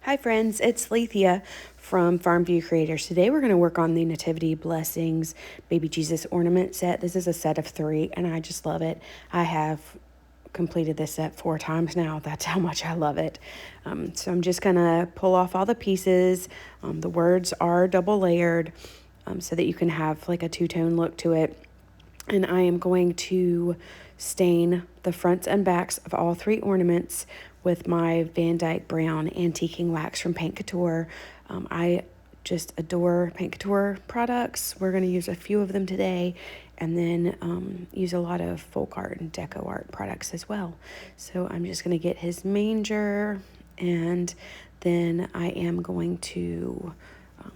Hi friends, it's Lethea from Farm View Creators. Today we're going to work on the Nativity Blessings Baby Jesus ornament set. This is a set of 3 and I just love it. I have completed this set 4 times now. That's how much I love it. So I'm just going to pull off all the pieces. The words are double layered so that you can have like a two-tone look to it. And I am going to stain the fronts and backs of all 3 ornaments with my Van Dyke Brown Antiquing Wax from Paint Couture. I just adore Paint Couture products. We're going to use a few of them today, and then use a lot of folk art and deco art products as well. So I'm just going to get his manger, and then I am going to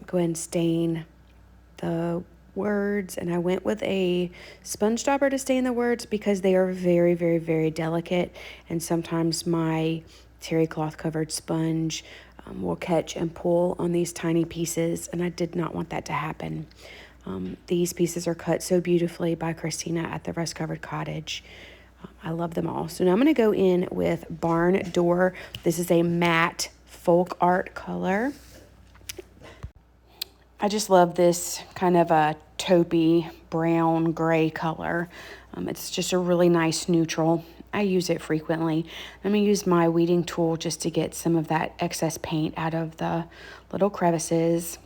go ahead and stain the words, and I went with a sponge dauber to stain the words because they are very, very, very delicate, and sometimes my terry cloth covered sponge will catch and pull on these tiny pieces, and I did not want that to happen. These pieces are cut so beautifully by Christina at the Rust Covered Cottage. I love them all. So now I'm going to go in with Barn Door. This is a matte folk art color. I just love this kind of a taupey brown gray color. It's just a really nice neutral. I use it frequently. I'm going to use my weeding tool just to get some of that excess paint out of the little crevices.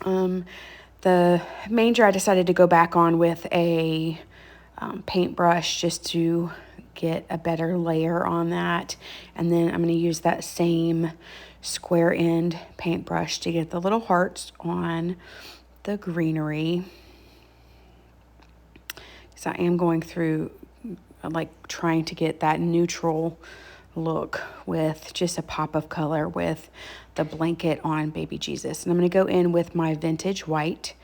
The manger I decided to go back on with a paintbrush just to get a better layer on that. And then I'm going to use that same square end paintbrush to get the little hearts on the greenery. So I am going through like trying to get that neutral look with just a pop of color with the blanket on Baby Jesus. And I'm going to go in with my vintage white.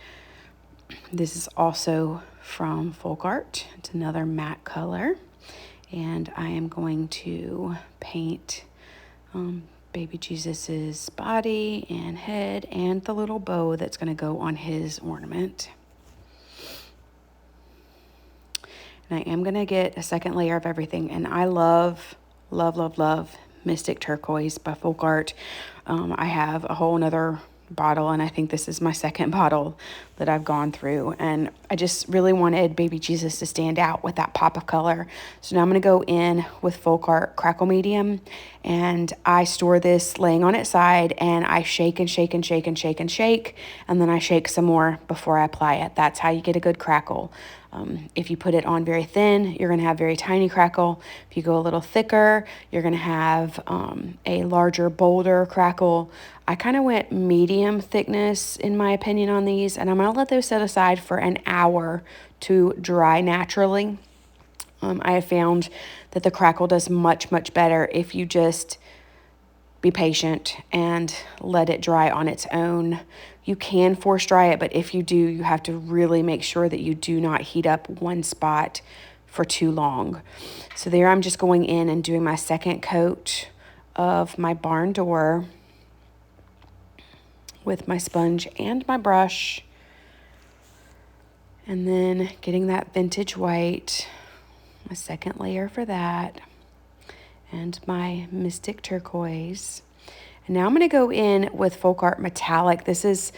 This is also from Folk Art. It's another matte color. And I am going to paint Baby Jesus's body and head and the little bow that's going to go on his ornament. And I am going to get a second layer of everything. And I love, love, love, love Mystic Turquoise by Folk Art. I have a whole nother bottle, and I think this is my second bottle that I've gone through, and I just really wanted Baby Jesus to stand out with that pop of color. So now I'm going to go in with Folk Art Crackle Medium, and I store this laying on its side, and I shake and shake and shake and shake and shake, and then I shake some more before I apply it. That's how you get a good crackle. If you put it on very thin, you're going to have very tiny crackle. If you go a little thicker, you're going to have a larger, bolder crackle. I kind of went medium thickness in my opinion on these, and I'm going to let those set aside for an hour to dry naturally. I have found that the crackle does much, much better if you just be patient and let it dry on its own. You can force dry it, but if you do, you have to really make sure that you do not heat up one spot for too long. So there I'm just going in and doing my second coat of my barn door with my sponge and my brush, and then getting that vintage white, my second layer for that, and my Mystic Turquoise. And now I'm going to go in with Folk Art Metallic. This is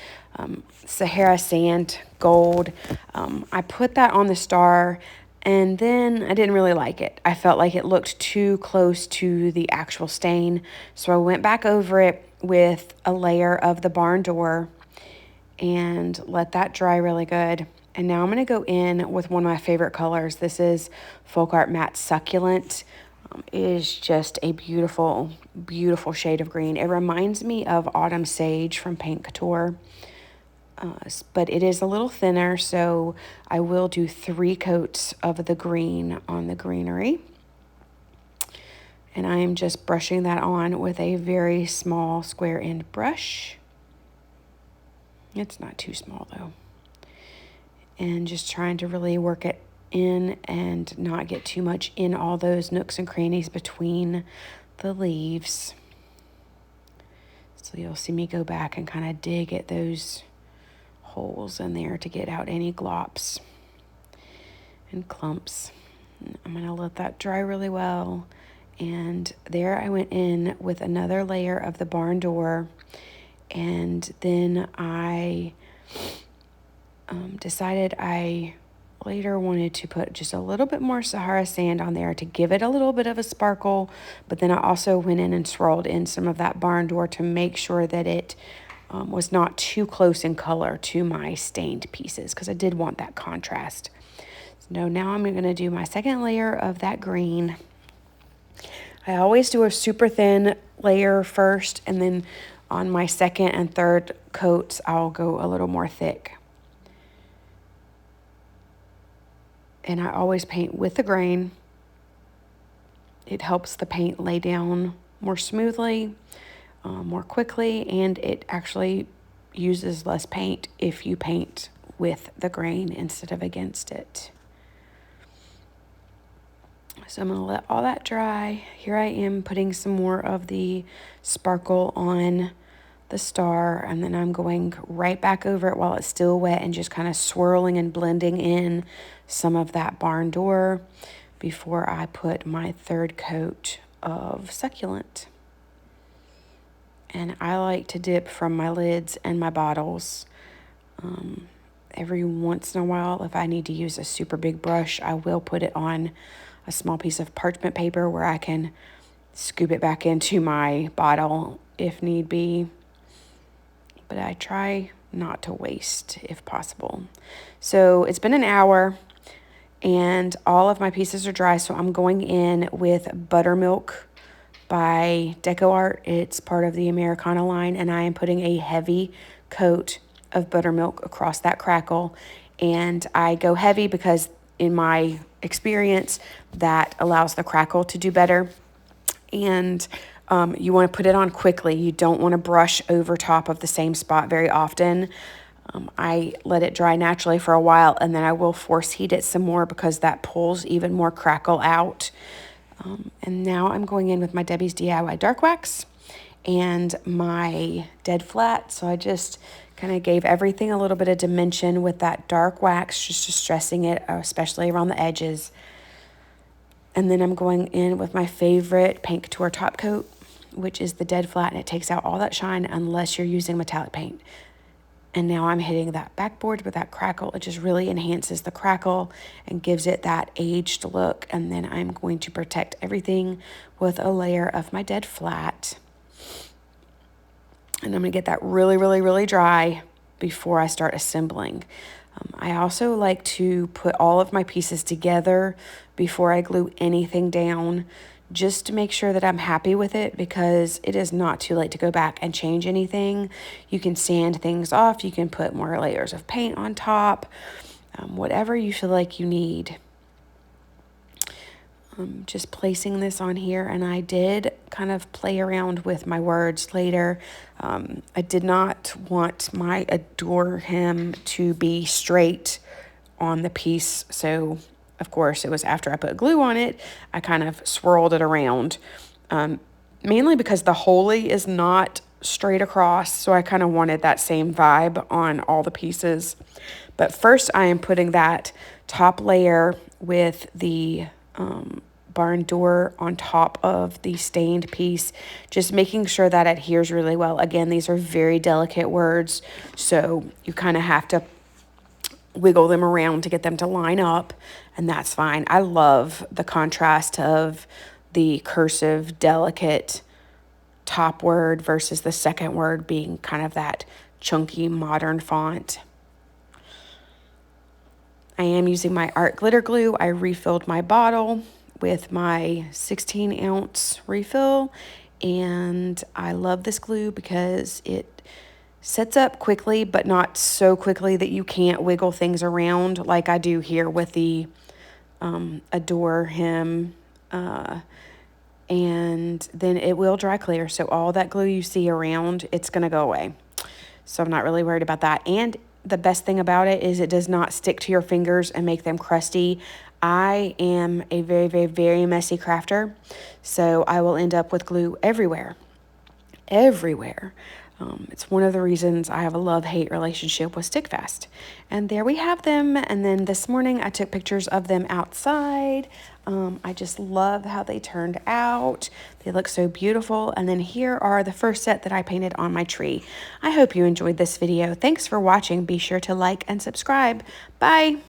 Sahara Sand Gold. I put that on the star, and then I didn't really like it. I felt like it looked too close to the actual stain. So I went back over it with a layer of the barn door and let that dry really good. And now I'm going to go in with one of my favorite colors. This is Folk Art Matte Succulent. It is just a beautiful, beautiful shade of green. It reminds me of Autumn Sage from Paint Couture, but it is a little thinner, so I will do 3 coats of the green on the greenery. And I am just brushing that on with a very small square end brush. It's not too small though. And just trying to really work it in and not get too much in all those nooks and crannies between the leaves. So you'll see me go back and kind of dig at those holes in there to get out any glops and clumps. I'm going to let that dry really well, And there I went in with another layer of the barn door, and then I decided I later wanted to put just a little bit more Sahara sand on there to give it a little bit of a sparkle, but then I also went in and swirled in some of that barn door to make sure that it was not too close in color to my stained pieces, because I did want that contrast. So now I'm going to do my second layer of that green. I always do a super thin layer first, and then on my second and third coats, I'll go a little more thick. And I always paint with the grain. It helps the paint lay down more smoothly, more quickly, and it actually uses less paint if you paint with the grain instead of against it. So I'm going to let all that dry. Here I am putting some more of the sparkle on the star, and then I'm going right back over it while it's still wet and just kind of swirling and blending in some of that barn door before I put my third coat of Succulent. And I like to dip from my lids and my bottles. Every once in a while, if I need to use a super big brush, I will put it on a small piece of parchment paper where I can scoop it back into my bottle if need be. But I try not to waste if possible. So it's been an hour and all of my pieces are dry, so I'm going in with Buttermilk by Deco Art. It's part of the Americana line, and I am putting a heavy coat of Buttermilk across that crackle. And I go heavy because in my experience, that allows the crackle to do better. And you want to put it on quickly. You don't want to brush over top of the same spot very often. I let it dry naturally for a while, and then I will force heat it some more because that pulls even more crackle out. And now I'm going in with my Debi's DIY Dark Wax and my dead flat. So I just kind of gave everything a little bit of dimension with that dark wax, just distressing it, especially around the edges. And then I'm going in with my favorite paint Couture Topcoat, which is the dead flat, and it takes out all that shine unless you're using metallic paint. And now I'm hitting that backboard with that crackle. It just really enhances the crackle and gives it that aged look. And then I'm going to protect everything with a layer of my dead flat. And I'm going to get that really, really, really dry before I start assembling. I also like to put all of my pieces together before I glue anything down, just to make sure that I'm happy with it, because it is not too late to go back and change anything. You can sand things off. You can put more layers of paint on top, whatever you feel like you need. Just placing this on here, and I did kind of play around with my words later. I did not want my adore him to be straight on the piece, so of course it was after I put glue on it, I kind of swirled it around, mainly because the holy is not straight across, so I kind of wanted that same vibe on all the pieces. But first I am putting that top layer with the barn door on top of the stained piece, just making sure that adheres really well. Again, these are very delicate words, so you kind of have to wiggle them around to get them to line up, and that's fine. I love the contrast of the cursive, delicate top word versus the second word being kind of that chunky modern font. I am using my art glitter glue. I refilled my bottle with my 16-ounce refill, and I love this glue because it sets up quickly, but not so quickly that you can't wiggle things around like I do here with the Adore Him, and then it will dry clear, so all that glue you see around, it's gonna go away. So I'm not really worried about that. And the best thing about it is it does not stick to your fingers and make them crusty. I am a very, very, very messy crafter, so I will end up with glue everywhere. everywhere. It's one of the reasons I have a love-hate relationship with Stick Fast. And there we have them. And then this morning I took pictures of them outside. I just love how they turned out. They look so beautiful. And then here are the first set that I painted on my tree. I hope you enjoyed this video. Thanks for watching. Be sure to like and subscribe. Bye.